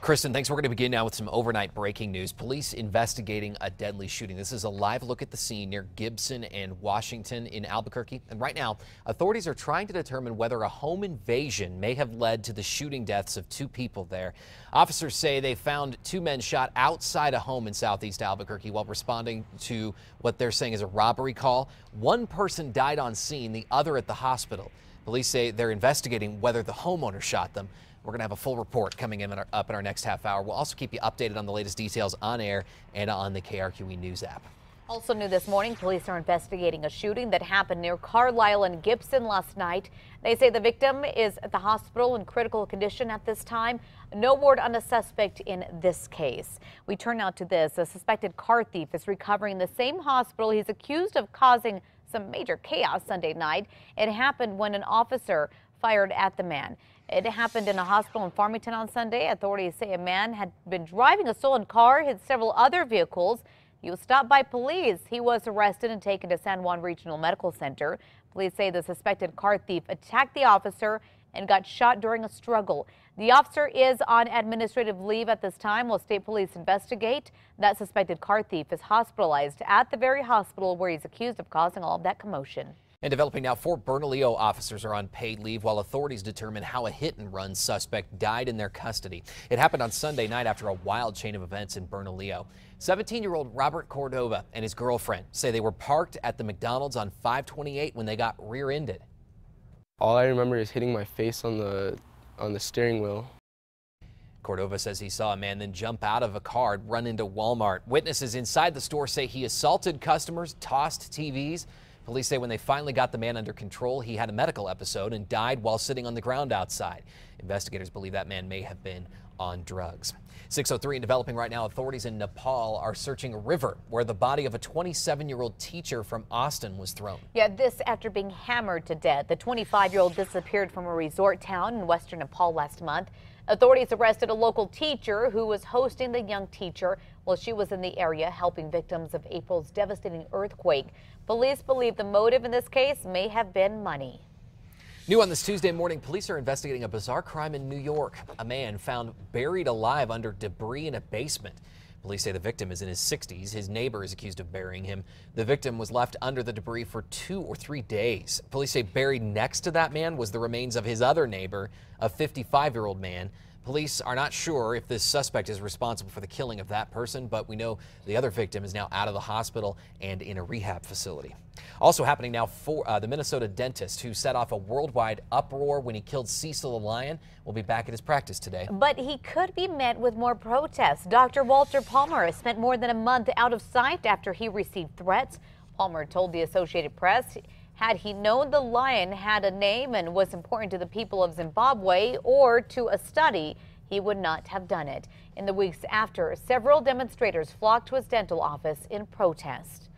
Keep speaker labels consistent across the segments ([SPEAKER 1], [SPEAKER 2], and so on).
[SPEAKER 1] Kristen, thanks. We're going to begin now with some overnight breaking news. Police investigating a deadly shooting. This is a live look at the scene near Gibson and Washington in Albuquerque. And right now, authorities are trying to determine whether a home invasion may have led to the shooting deaths of two people there. Officers say they found two men shot outside a home in southeast Albuquerque while responding to what they're saying is a robbery call. One person died on scene, the other at the hospital. Police say they're investigating whether the homeowner shot them. We're going to have a full report coming in up in our next half hour. We'll also keep you updated on the latest details on air and on the KRQE News app.
[SPEAKER 2] Also new this morning, police are investigating a shooting that happened near Carlisle and Gibson last night. They say the victim is at the hospital in critical condition at this time. No word on a suspect in this case. We turn now to this. A suspected car thief is recovering in the same hospital. He's accused of causing some major chaos Sunday night. It happened when an officer fired at the man. It happened in a hospital in Farmington on Sunday. Authorities say a man had been driving a stolen car, hit several other vehicles. He was stopped by police. He was arrested and taken to San Juan Regional Medical Center. Police say the suspected car thief attacked the officer and got shot during a struggle. The officer is on administrative leave at this time while state police investigate. That suspected car thief is hospitalized at the very hospital where he's accused of causing all of that commotion.
[SPEAKER 1] And developing now, 4 Bernalillo officers are on paid leave while authorities determine how a hit-and-run suspect died in their custody. It happened on Sunday night after a wild chain of events in Bernalillo. 17-year-old Robert Cordova and his girlfriend say they were parked at the McDonald's on 528 when they got rear-ended.
[SPEAKER 3] All I remember is hitting my face on the steering wheel.
[SPEAKER 1] Cordova says he saw a man then jump out of a car and run into Walmart. Witnesses inside the store say he assaulted customers, tossed TVs. Police say when they finally got the man under control, he had a medical episode and died while sitting on the ground outside. Investigators believe that man may have been on drugs. 6:03 and developing right now, authorities in Nepal are searching a river where the body of a 27-year-old teacher from Austin was thrown.
[SPEAKER 2] Yeah, this after being hammered to death. The 25-year-old disappeared from a resort town in western Nepal last month. Authorities arrested a local teacher who was hosting the young teacher while she was in the area helping victims of April's devastating earthquake. Police believe the motive in this case may have been money.
[SPEAKER 1] New on this Tuesday morning, police are investigating a bizarre crime in New York. A man found buried alive under debris in a basement. Police say the victim is in his 60s. His neighbor is accused of burying him. The victim was left under the debris for 2 or 3 days. Police say buried next to that man was the remains of his other neighbor, a 55-year-old man. Police are not sure if this suspect is responsible for the killing of that person, but we know the other victim is now out of the hospital and in a rehab facility. Also happening now, for the Minnesota dentist who set off a worldwide uproar when he killed Cecil the lion will be back at his practice today.
[SPEAKER 2] But he could be met with more protests. Dr. Walter Palmer has spent more than a month out of sight after he received threats. Palmer told the Associated Press had he known the lion had a name and was important to the people of Zimbabwe or to a study, he would not have done it. In the weeks after, several demonstrators flocked to his dental office in protest.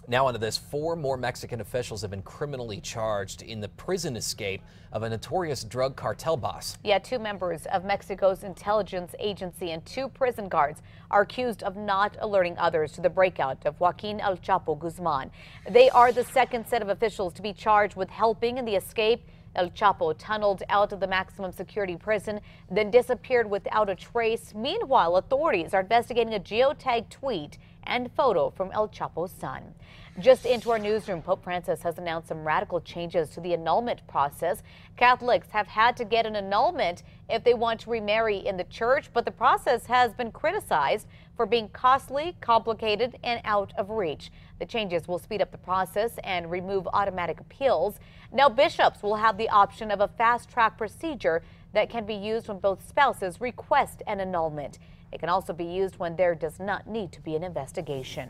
[SPEAKER 1] Now onto this. 4 more Mexican officials have been criminally charged in the prison escape of a notorious drug cartel boss.
[SPEAKER 2] Yeah, 2 members of Mexico's intelligence agency and 2 prison guards are accused of not alerting others to the breakout of Joaquin El Chapo Guzman. They are the second set of officials to be charged with helping in the escape. El Chapo tunneled out of the maximum security prison, then disappeared without a trace. Meanwhile, authorities are investigating a geotagged tweet and photo from El Chapo's son. Just into our newsroom, Pope Francis has announced some radical changes to the annulment process. Catholics have had to get an annulment if they want to remarry in the church, but the process has been criticized for being costly, complicated, and out of reach. The changes will speed up the process and remove automatic appeals. Now, bishops will have the option of a fast-track procedure that can be used when both spouses request an annulment. It can also be used when there does not need to be an investigation.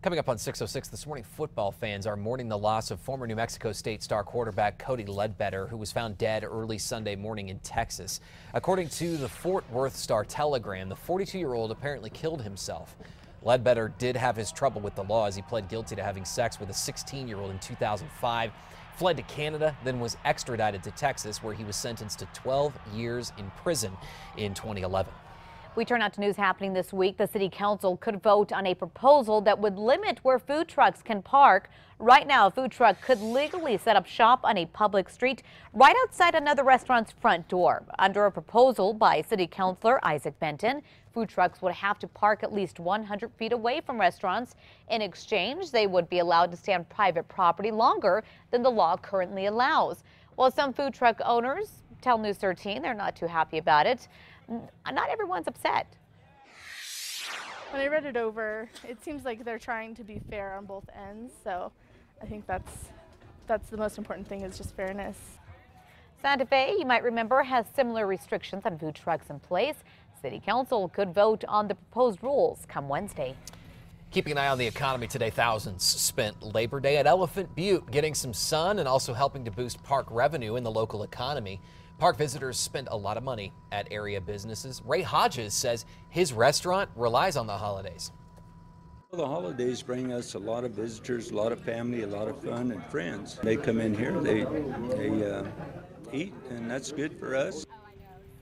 [SPEAKER 1] Coming up on 6:06 this morning, football fans are mourning the loss of former New Mexico State star quarterback Cody Ledbetter, who was found dead early Sunday morning in Texas. According to the Fort Worth Star-Telegram, the 42-year-old apparently killed himself. Ledbetter did have his trouble with the law as he pled guilty to having sex with a 16-year-old in 2005, fled to Canada, then was extradited to Texas, where he was sentenced to 12 years in prison in 2011.
[SPEAKER 2] We turn out to news happening this week. The city council could vote on a proposal that would limit where food trucks can park. Right now, a food truck could legally set up shop on a public street right outside another restaurant's front door. Under a proposal by City Councilor Isaac Benton, food trucks would have to park at least 100 feet away from restaurants. In exchange, they would be allowed to stay on private property longer than the law currently allows. While some food truck owners tell News 13 they're not too happy about it, not everyone's upset.
[SPEAKER 4] When I read it over, it seems like they're trying to be fair on both ends, so I think that's the most important thing, is just fairness.
[SPEAKER 2] Santa Fe, you might remember, has similar restrictions on food trucks in place. City Council could vote on the proposed rules come Wednesday.
[SPEAKER 1] Keeping an eye on the economy today, thousands spent Labor Day at Elephant Butte getting some sun and also helping to boost park revenue in the local economy. Park visitors spend a lot of money at area businesses. Ray Hodges says his restaurant relies on the holidays.
[SPEAKER 5] The holidays bring us a lot of visitors, a lot of family, a lot of fun and friends. They come in here, they eat, and that's good for us.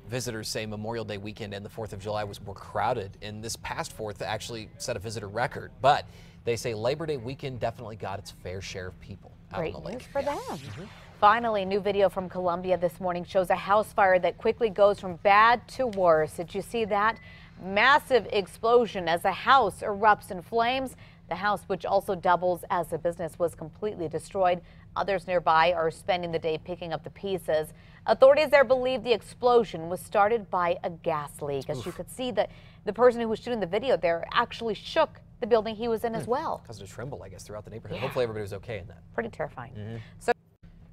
[SPEAKER 1] Visitors say Memorial Day weekend and the 4th of July were crowded, and this past 4th actually set a visitor record. But they say Labor Day weekend definitely got its fair share of people out on the lake.
[SPEAKER 2] Great news for them. Finally, new video from Colombia this morning shows a house fire that quickly goes from bad to worse. Did you see that? Massive explosion as a house erupts in flames. The house, which also doubles as a business, was completely destroyed. Others nearby are spending the day picking up the pieces. Authorities there believe the explosion was started by a gas leak. As you could see, the person who was shooting the video there actually shook the building he was in as well.
[SPEAKER 1] Caused a tremble, I guess, throughout the neighborhood.
[SPEAKER 2] Yeah.
[SPEAKER 1] Hopefully everybody was okay in that.
[SPEAKER 2] Pretty terrifying.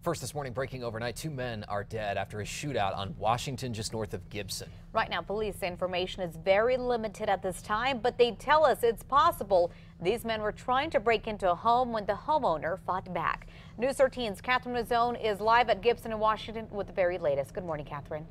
[SPEAKER 1] First this morning, breaking overnight, 2 men are dead after a shootout on Washington just north of Gibson.
[SPEAKER 2] Right now, police information is very limited at this time, but they tell us it's possible these men were trying to break into a home when the homeowner fought back. News 13's Catherine Mazzone is live at Gibson in Washington with the very latest. Good morning, Catherine.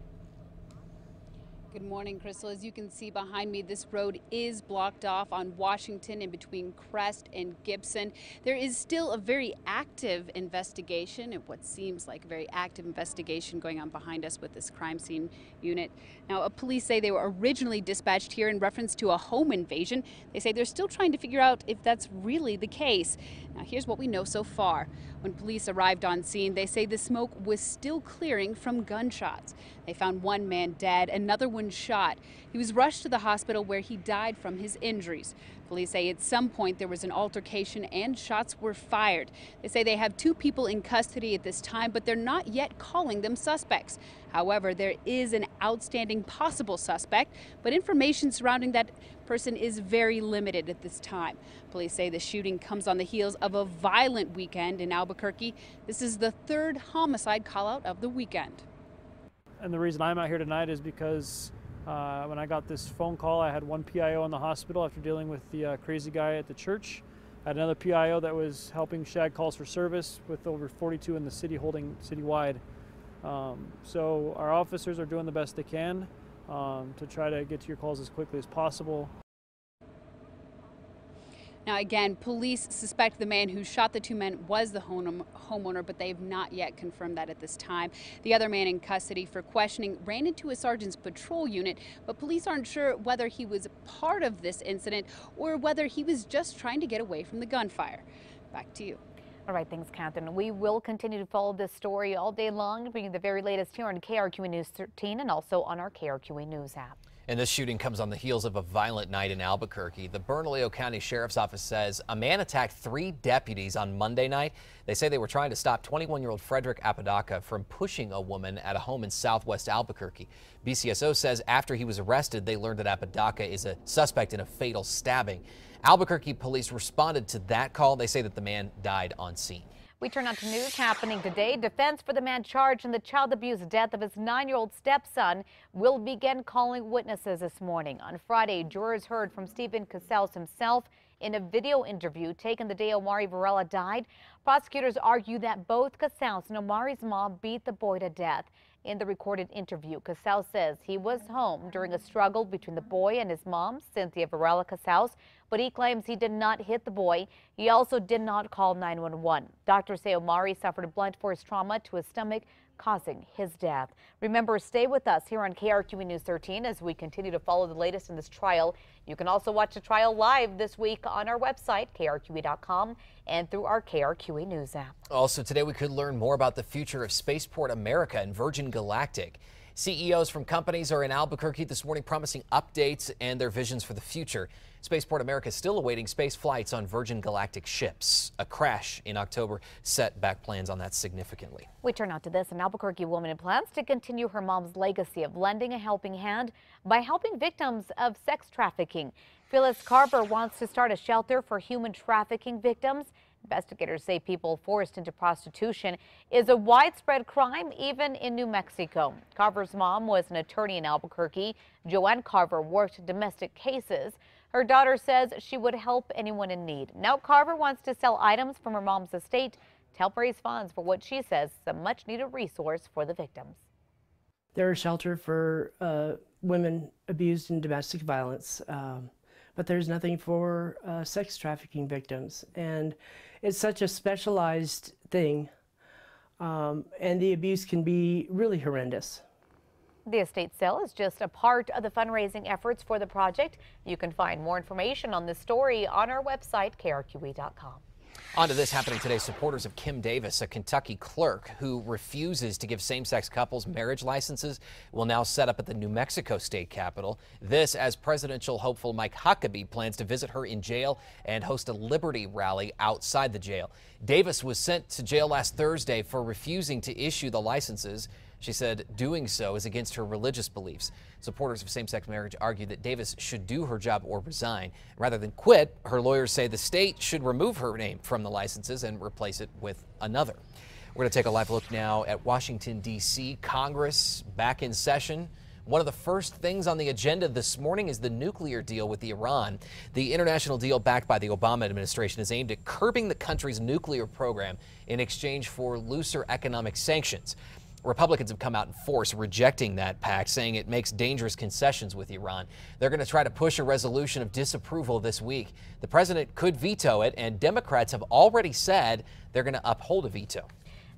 [SPEAKER 6] Good morning, Crystal. As you can see behind me, this road is blocked off on Washington in between Crest and Gibson. There is still a very active investigation, and what seems like a very active investigation going on behind us with this crime scene unit. Now, police say they were originally dispatched here in reference to a home invasion. They say they're still trying to figure out if that's really the case. Now, here's what we know so far. When police arrived on scene, they say the smoke was still clearing from gunshots. They found one man dead, another one shot. He was rushed to the hospital where he died from his injuries. Police say at some point there was an altercation and shots were fired. They say they have 2 people in custody at this time, but they're not yet calling them suspects. However, there is an outstanding possible suspect, but information surrounding that person is very limited at this time. Police say the shooting comes on the heels of a violent weekend in Albuquerque. This is the 3rd homicide call-out of the weekend.
[SPEAKER 7] And the reason I'm out here tonight is because when I got this phone call, I had one PIO in the hospital after dealing with the crazy guy at the church. I had another PIO that was helping shag calls for service with over 42 in the city, holding citywide. So our officers are doing the best they can to try to get to your calls as quickly as possible.
[SPEAKER 6] Now, again, police suspect the man who shot the 2 men was the homeowner, but they have not yet confirmed that at this time. The other man in custody for questioning ran into a sergeant's patrol unit, but police aren't sure whether he was part of this incident or whether he was just trying to get away from the gunfire. Back to you.
[SPEAKER 2] All right, thanks, Catherine. We will continue to follow this story all day long, bringing the very latest here on KRQE News 13 and also on our KRQE News app.
[SPEAKER 1] And this shooting comes on the heels of a violent night in Albuquerque. The Bernalillo County Sheriff's Office says a man attacked 3 deputies on Monday night. They say they were trying to stop 21-year-old Frederick Apodaca from pushing a woman at a home in southwest Albuquerque. BCSO says after he was arrested, they learned that Apodaca is a suspect in a fatal stabbing. Albuquerque police responded to that call. They say that the man died on scene.
[SPEAKER 2] We turn on to news happening today. Defense for the man charged in the child abuse death of his 9-year-old stepson will begin calling witnesses this morning. On Friday, jurors heard from Stephen Casals himself in a video interview taken the day Omari Varela died. Prosecutors argue that both Casals and Omari's mom beat the boy to death. In the recorded interview, Casals says he was home during a struggle between the boy and his mom, Cynthia Varela Casals, but he claims he did not hit the boy. He also did not call 911. Doctors say Omari suffered a blunt force trauma to his stomach, causing his death. Remember, stay with us here on KRQE News 13 as we continue to follow the latest in this trial. You can also watch the trial live this week on our website, krqe.com, and through our KRQE News app.
[SPEAKER 1] Also today, we could learn more about the future of Spaceport America and Virgin Galactic. CEOs from companies are in Albuquerque this morning promising updates and their visions for the future. Spaceport America is still awaiting space flights on Virgin Galactic ships. A crash in October set back plans on that significantly.
[SPEAKER 2] We turn now to this. An Albuquerque woman plans to continue her mom's legacy of lending a helping hand by helping victims of sex trafficking. Phyllis Carver wants to start a shelter for human trafficking victims. Investigators say people forced into prostitution is a widespread crime, even in New Mexico. Carver's mom was an attorney in Albuquerque. Joanne Carver worked domestic cases. Her daughter says she would help anyone in need. Now Carver wants to sell items from her mom's estate to help raise funds for what she says is a much-needed resource for the victims.
[SPEAKER 8] They're a shelter for women abused in domestic violence. But there's nothing for sex trafficking victims. And it's such a specialized thing, and the abuse can be really horrendous.
[SPEAKER 2] The estate sale is just a part of the fundraising efforts for the project. You can find more information on this story on our website, krqe.com.
[SPEAKER 1] On to this happening today. Supporters of Kim Davis, a Kentucky clerk who refuses to give same-sex couples marriage licenses, will now set up at the New Mexico state capitol. This as presidential hopeful Mike Huckabee plans to visit her in jail and host a liberty rally outside the jail. Davis was sent to jail last Thursday for refusing to issue the licenses. She said doing so is against her religious beliefs. Supporters of same-sex marriage argue that Davis should do her job or resign. Rather than quit, her lawyers say the state should remove her name from the licenses and replace it with another. We're going to take a live look now at Washington, D.C. Congress back in session. One of the first things on the agenda this morning is the nuclear deal with Iran. The international deal backed by the Obama administration is aimed at curbing the country's nuclear program in exchange for looser economic sanctions. Republicans have come out in force rejecting that pact, saying it makes dangerous concessions with Iran. They're going to try to push a resolution of disapproval this week. The president could veto it, and Democrats have already said they're going to uphold a veto.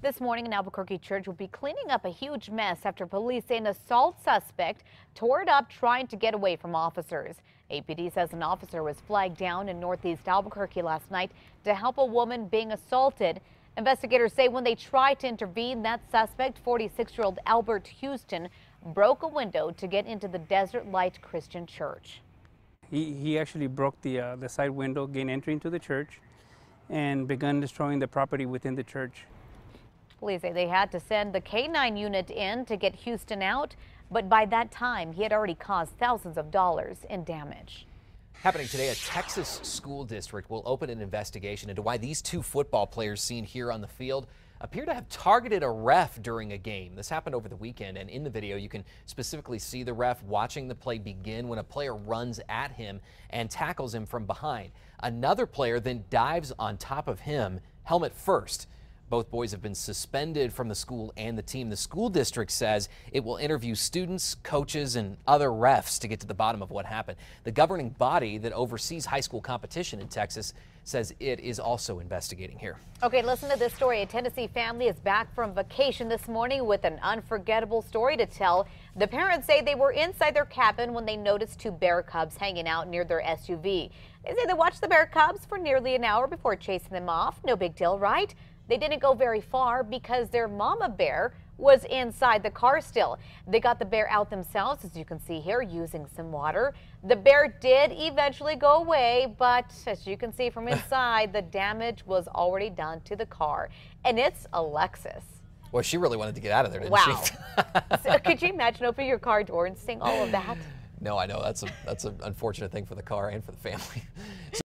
[SPEAKER 2] This morning, an Albuquerque church will be cleaning up a huge mess after police say an assault suspect tore it up trying to get away from officers. APD says an officer was flagged down in northeast Albuquerque last night to help a woman being assaulted. Investigators say when they tried to intervene, that suspect, 46-year-old Albert Houston, broke a window to get into the Desert Light Christian Church.
[SPEAKER 9] He actually broke the side window, gained entry into the church, and began destroying the property within the church.
[SPEAKER 2] Police say they had to send the K-9 unit in to get Houston out, but by that time, he had already caused thousands of dollars in damage.
[SPEAKER 1] Happening today, a Texas school district will open an investigation into why these two football players seen here on the field appear to have targeted a ref during a game. This happened over the weekend, and in the video you can specifically see the ref watching the play begin when a player runs at him and tackles him from behind. Another player then dives on top of him, helmet first. Both boys have been suspended from the school and the team. The school district says it will interview students, coaches, and other refs to get to the bottom of what happened. The governing body that oversees high school competition in Texas says it is also investigating here.
[SPEAKER 2] Okay, listen to this story. A Tennessee family is back from vacation this morning with an unforgettable story to tell. The parents say they were inside their cabin when they noticed two bear cubs hanging out near their SUV. They say they watched the bear cubs for nearly an hour before chasing them off. No big deal, right? They didn't go very far because their mama bear was inside the car still. They got the bear out themselves, as you can see here, using some water. The bear did eventually go away, but as you can see from inside, the damage was already done to the car. And it's a Lexus.
[SPEAKER 1] Well, she really wanted to get out of there, didn't
[SPEAKER 2] wow.
[SPEAKER 1] she?
[SPEAKER 2] So could you imagine opening your car door and seeing all of that?
[SPEAKER 1] No, I know. That's an unfortunate thing for the car and for the family.